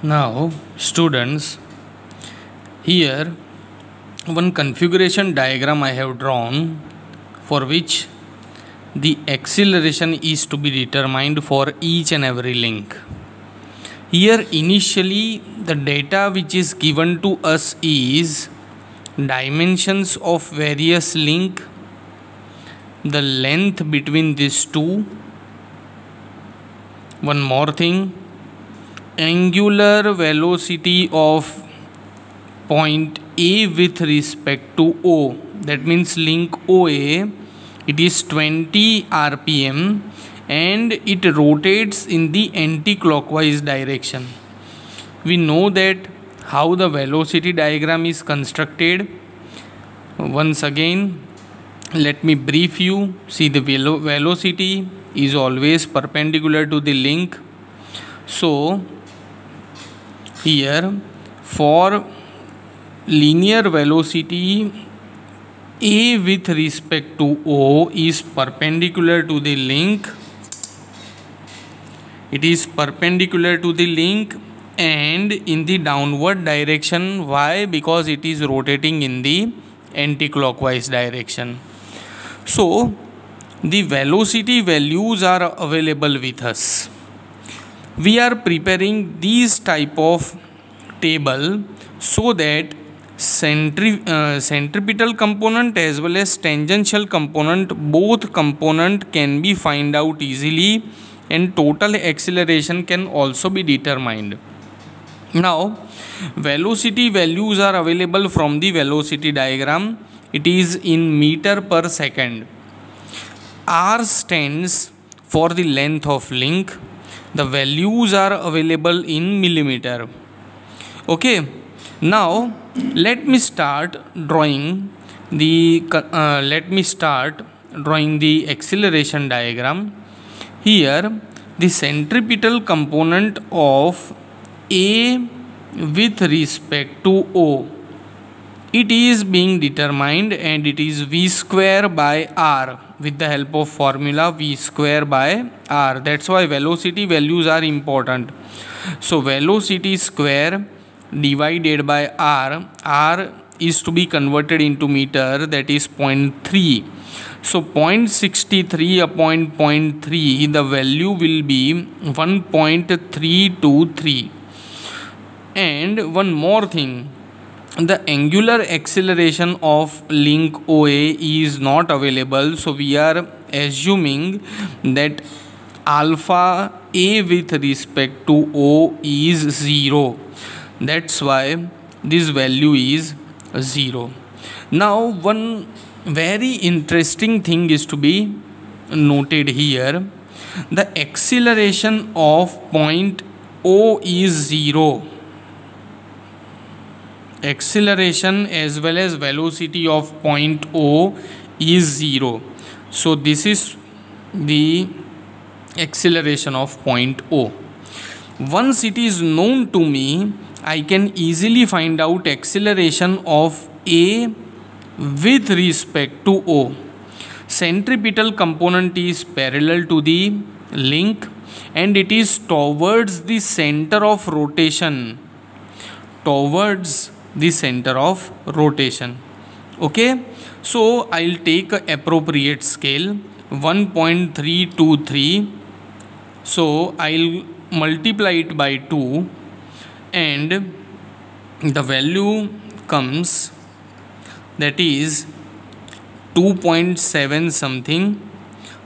Now, students, here one configuration diagram I have drawn for which the acceleration is to be determined for each and every link. Here initially the data which is given to us is dimensions of various link, the length between these two, one more thing, angular velocity of point A with respect to O, that means link OA, it is 20 rpm and it rotates in the anti-clockwise direction. We know that how the velocity diagram is constructed. Once again, let me brief you. See, the velocity is always perpendicular to the link. So here for linear velocity A with respect to O is perpendicular to the link. It is perpendicular to the link and in the downward direction. Why? Because it is rotating in the anti-clockwise direction. So the velocity values are available with us. We are preparing these type of table so that centripetal component as well as tangential component, both component can be find out easily and total acceleration can also be determined. Now velocity values are available from the velocity diagram. It is in meter per second. R stands for the length of link. The values are available in millimeter. Okay, now let me start drawing the acceleration diagram. Here the centripetal component of A with respect to O, it is being determined and it is V square by R with the help of formula V square by R. That's why velocity values are important. So velocity square divided by R, R is to be converted into meter, that is 0.3. So 0.63 upon 0.3, the value will be 1.323. And one more thing, the angular acceleration of link OA is not available. So we are assuming that alpha A with respect to O is 0. That's why this value is 0. Now one very interesting thing is to be noted here. The acceleration of point O is 0. Acceleration as well as velocity of point O is 0. So this is the acceleration of point O. Once it is known to me, I can easily find out acceleration of A with respect to O. Centripetal component is parallel to the link and it is towards the center of rotation. Towards the center of rotation. Okay, so I'll take a appropriate scale 1.323. So I'll multiply it by 2 and the value comes, that is 2.7 something.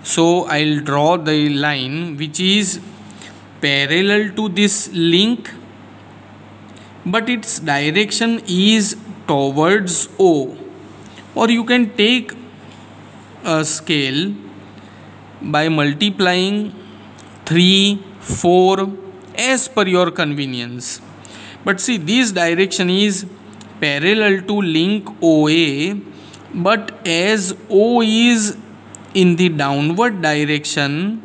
So I'll draw the line which is parallel to this link, but its direction is towards O. Or you can take a scale by multiplying 3, 4 as per your convenience. But see, this direction is parallel to link OA, but as O is in the downward direction,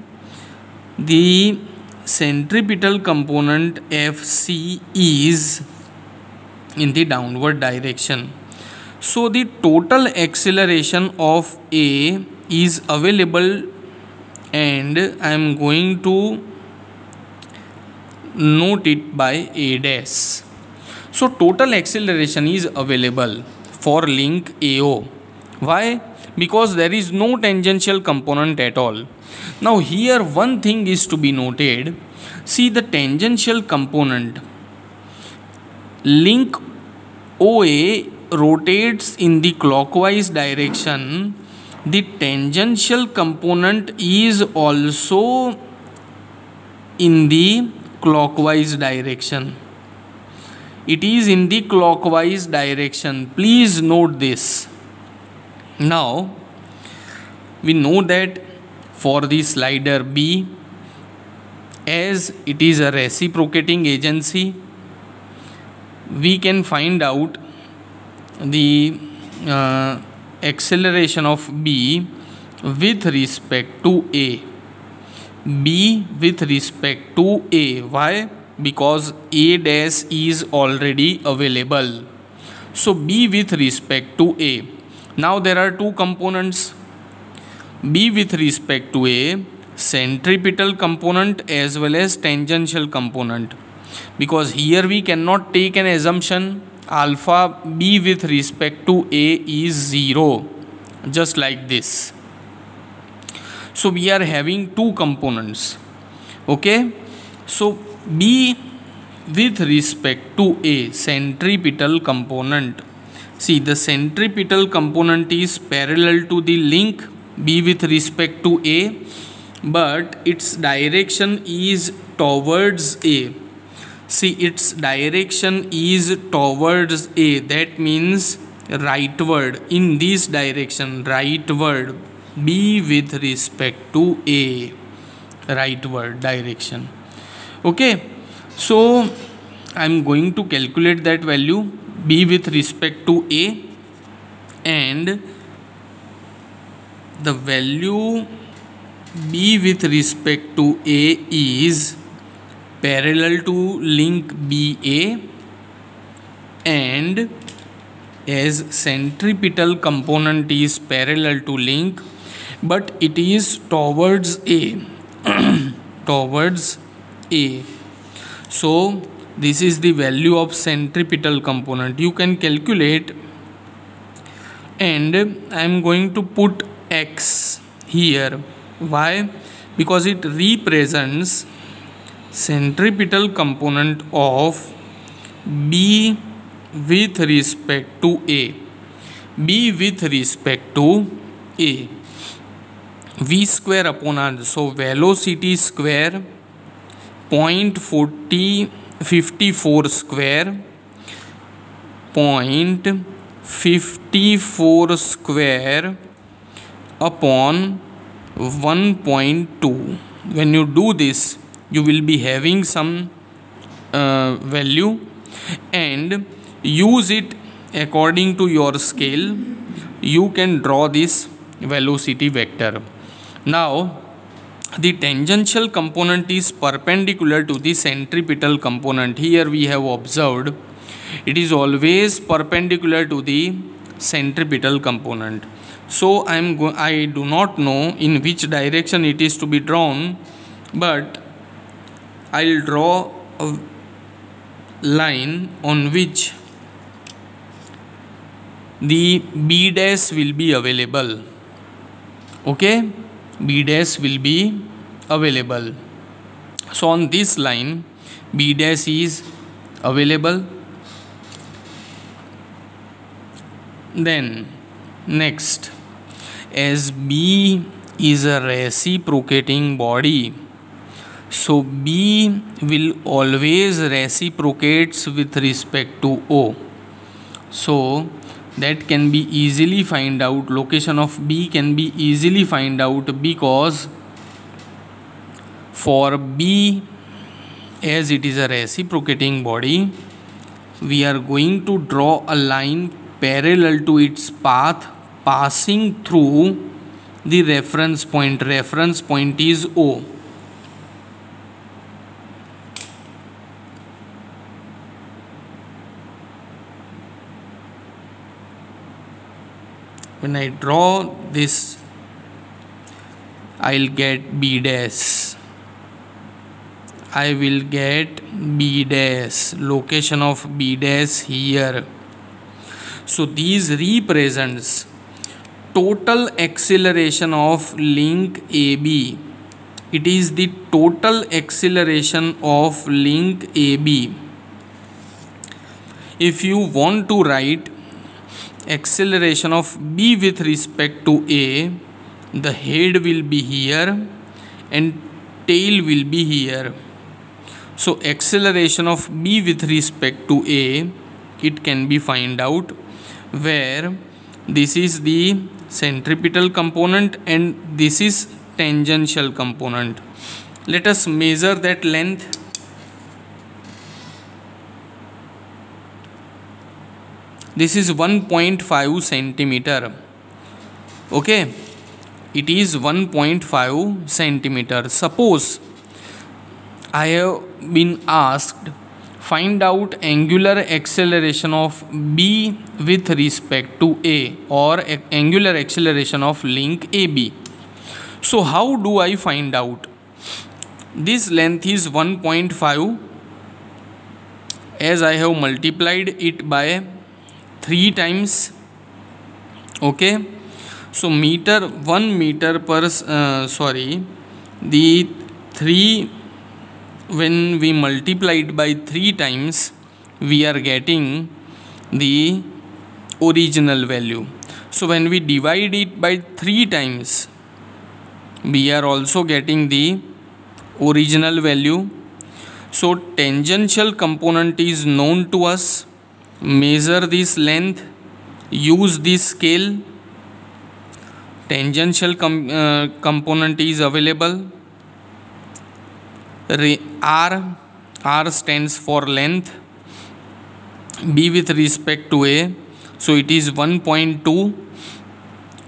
the centripetal component FC is in the downward direction. So the total acceleration of A is available and I am going to note it by A dash. So total acceleration is available for link AO. Why? Because there is no tangential component at all. Now here one thing is to be noted. See, the tangential component link OA rotates in the clockwise direction. The tangential component is also in the clockwise direction. It is in the clockwise direction. Please note this. Now we know that for the slider B, as it is a reciprocating agency, we can find out the acceleration of B with respect to A. B with respect to A. Why? Because A dash is already available. So B with respect to A. Now there are two components. B with respect to A, centripetal component as well as tangential component. Because here we cannot take an assumption alpha B with respect to A is 0. Just like this. So we are having two components. Okay. So B with respect to A, centripetal component. See, the centripetal component is parallel to the link B with respect to A, but its direction is towards A. See, its direction is towards A. That means rightward, in this direction, rightward. B with respect to A, rightward direction. Okay, so I am going to calculate that value B with respect to A, and the value B with respect to A is parallel to link BA, and as centripetal component is parallel to link, but it is towards A. Towards A. So this is the value of centripetal component. You can calculate, and I am going to put X here. Why? Because it represents centripetal component of B with respect to A. B with respect to A. V square upon R. So velocity square 0.54 square 0.54 square upon 1.2. When you do this, you will be having some value, and use it according to your scale. You can draw this velocity vector. Now the tangential component is perpendicular to the centripetal component. Here we have observed it is always perpendicular to the centripetal component. So I do not know in which direction it is to be drawn, but I'll draw a line on which the B dash will be available. Okay, B dash will be available. So on this line B dash is available. Then next, as B is a reciprocating body, so B will always reciprocates with respect to O. So that can be easily find out. Location of B can be easily find out, because for B, as it is a reciprocating body, we are going to draw a line parallel to its path passing through the reference point. Reference point is O. When I draw this, I'll get B dash. I will get B dash, location of B dash here. So these represents total acceleration of link AB. It is the total acceleration of link AB. If you want to write acceleration of B with respect to A, the head will be here and tail will be here. So acceleration of B with respect to A, it can be find out, where this is the centripetal component and this is tangential component. Let us measure that length. This is 1.5 centimeter. Okay, it is 1.5 centimeter. Suppose I have been asked find out angular acceleration of B with respect to A, or angular acceleration of link AB. So how do I find out? This length is 1.5, as I have multiplied it by 3 times. Okay, so 1 meter per the 3, when we multiply it by 3 times, we are getting the original value. So when we divide it by 3 times, we are also getting the original value. So tangential component is known to us. Measure this length, use this scale. Tangential component is available. R stands for length, B with respect to A, so it is 1.2.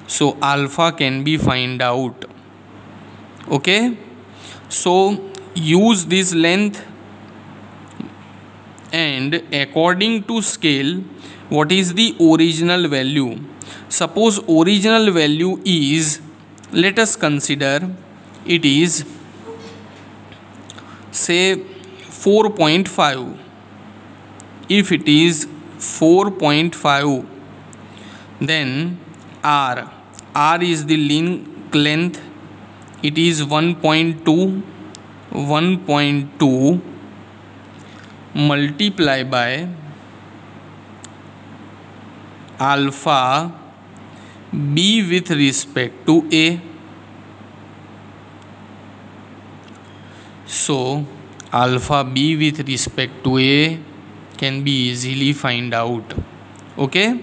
so alpha can be find out. Okay, so use this length, and according to scale, what is the original value? Suppose original value is, let us consider it is say 4.5. If it is 4.5, then R is the link length, it is 1.2 multiply by alpha B with respect to A. So alpha B with respect to A can be easily find out. Okay,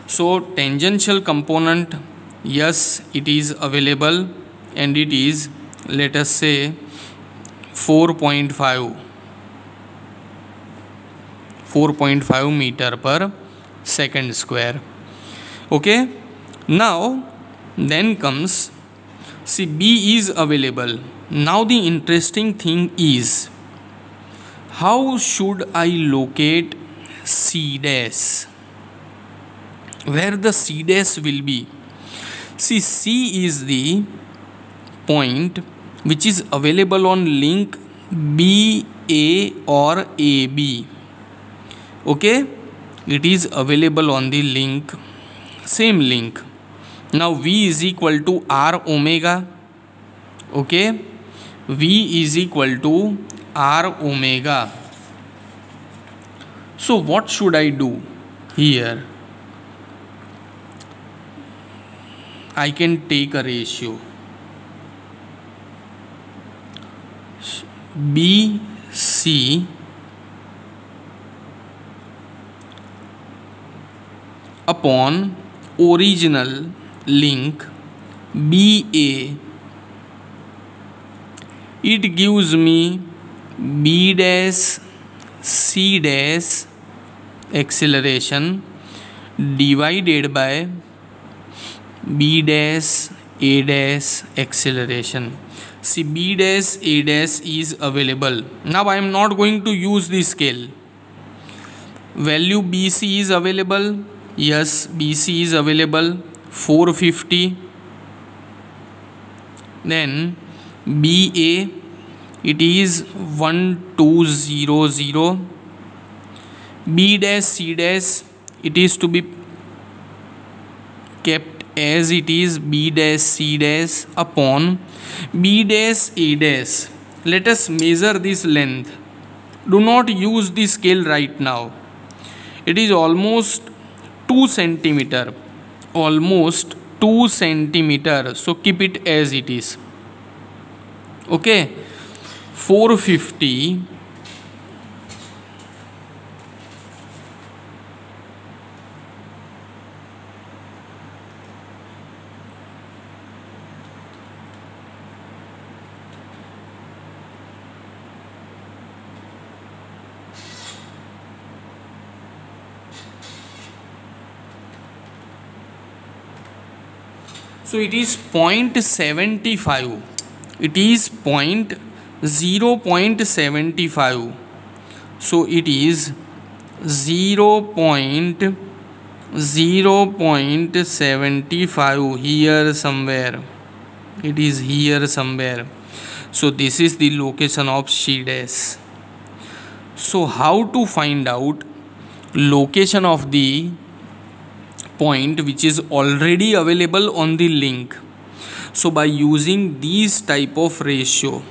so tangential component, yes, it is available, and it is, let us say, 4.5 meter per second square. Okay, now then comes, see, B is available. Now the interesting thing is, how should I locate C dash? Where the C dash will be? See, C is the point which is available on link BA or AB. Okay, it is available on the link, same link. Now V is equal to R omega. Okay, V is equal to R omega. So what should I do here? I can take a ratio. BC upon original link BA, it gives me B dash C dash acceleration divided by B dash A dash acceleration. See, B dash A dash is available. Now I am not going to use the scale. Value BC is available. Yes, BC is available, 450. Then BA it is 1200. B dash C dash, it is to be kept as it is, B dash C dash upon B dash A dash. Let us measure this length. Do not use the scale right now. It is almost 2 centimeter. Almost 2 centimeter. So keep it as it is. Okay. 450 so it is 0.75. It is 0.75. So it is 0.75 here somewhere. It is here somewhere. So this is the location of C dash. So how to find out location of the point which is already available on the link? So by using these type of ratio.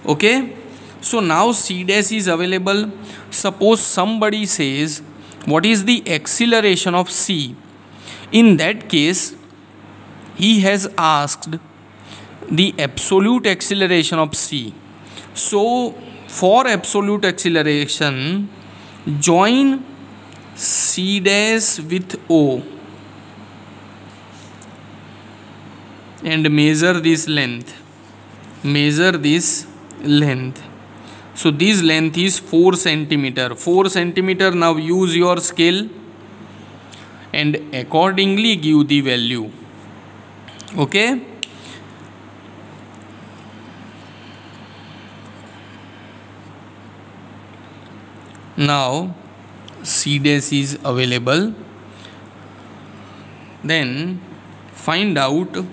Okay, so now C dash is available. Suppose somebody says what is the acceleration of C? In that case he has asked the absolute acceleration of C. So for absolute acceleration, join C dash with O and measure this length. Measure this length. So this length is 4 centimeter. 4 centimeter. Now use your scale and accordingly give the value. Okay. Now C dash is available. Then find out.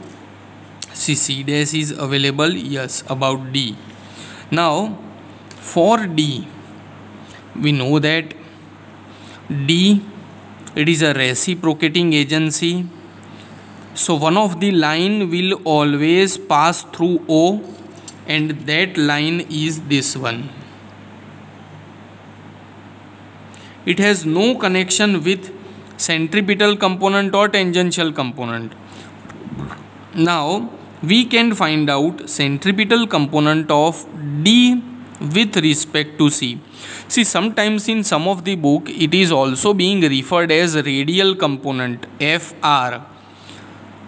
C dash is available. Yes, about D. Now for D we know that D, it is a reciprocating agency. So one of the line will always pass through O and that line is this one. It has no connection with centripetal component or tangential component. Now we can find out centripetal component of D with respect to C. See, sometimes in some of the book it is also being referred as radial component, FR.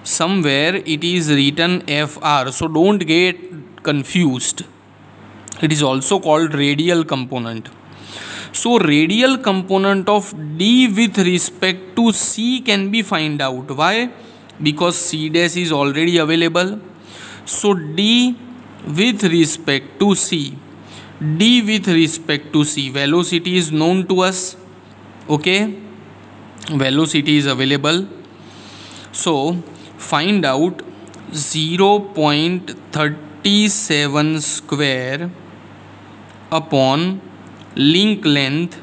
Somewhere it is written FR, so don't get confused. It is also called radial component. So radial component of D with respect to C can be find out. Why? Because C dash is already available. So D with respect to C. D with respect to C. Velocity is known to us. Okay. Velocity is available. So find out 0.37 square upon link length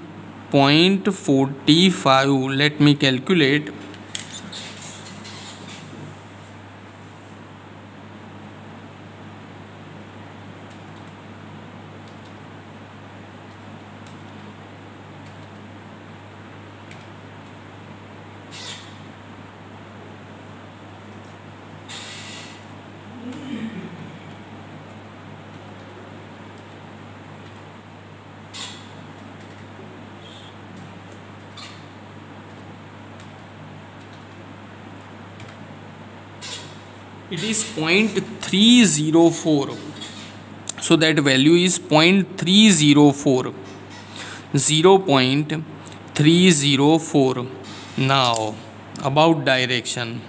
0.45. Let me calculate. It is 0.304. So that value is 0.304. 0.304. Now about direction.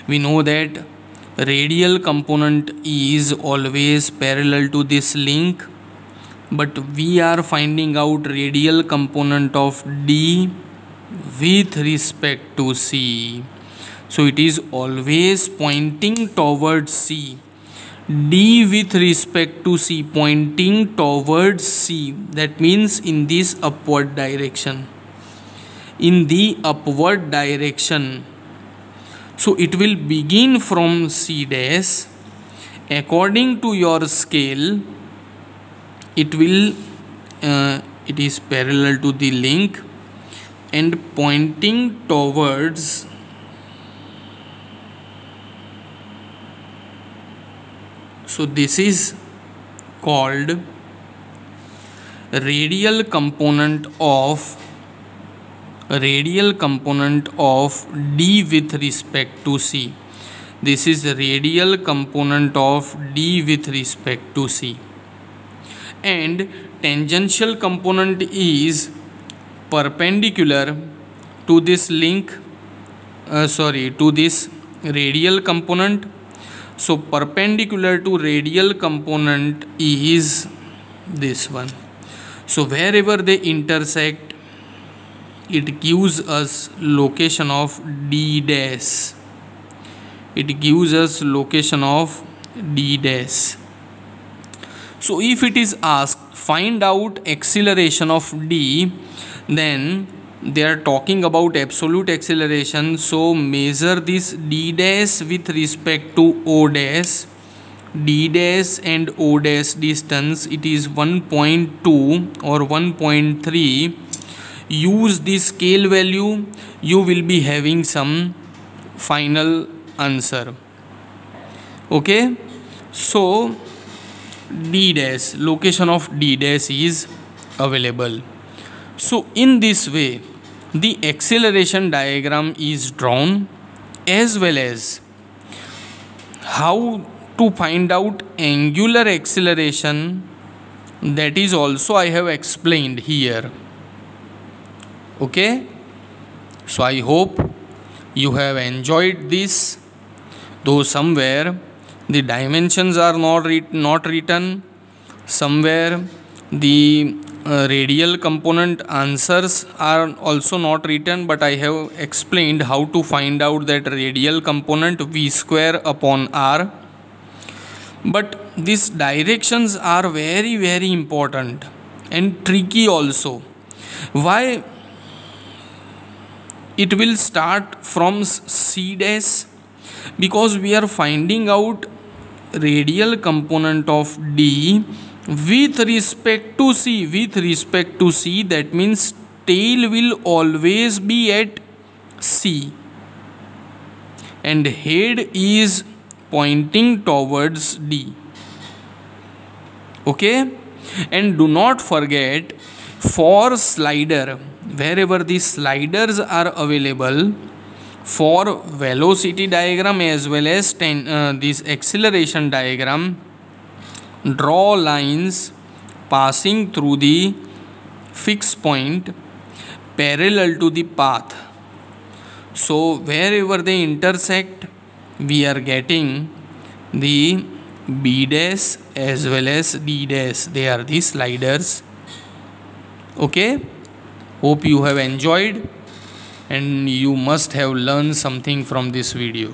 We know that radial component is always parallel to this link, but we are finding out radial component of D with respect to C. So it is always pointing towards C. D with respect to C, pointing towards C. That means in this upward direction. In the upward direction. So it will begin from C dash. According to your scale, it will it is parallel to the link and pointing towards so this is called radial component of D with respect to C. This is the radial component of D with respect to C. And tangential component is perpendicular to this link, to this radial component. So perpendicular to radial component is this one. So wherever they intersect, it gives us location of D dash. It gives us location of D dash. So if it is asked find out acceleration of D, then they are talking about absolute acceleration. So measure this D dash with respect to O dash. D dash and O dash distance, it is 1.2 or 1.3. Use this scale value, you will be having some final answer. Okay, so D dash, location of D dash is available. So in this way the acceleration diagram is drawn, as well as how to find out angular acceleration, that is also I have explained here. Okay, so I hope you have enjoyed this, though somewhere the dimensions are not written, somewhere the radial component answers are also not written, but I have explained how to find out that radial component v square upon r. But these directions are very, very important and tricky also. Why? It will start from C dash, because we are finding out radial component of D with respect to C. With respect to C, that means tail will always be at C and head is pointing towards D. Okay, and do not forget, for slider, wherever these sliders are available, for velocity diagram as well as this acceleration diagram, draw lines passing through the fixed point parallel to the path. So wherever they intersect, we are getting the B dash as well as D dash. They are the sliders. Okay, hope you have enjoyed and you must have learned something from this video.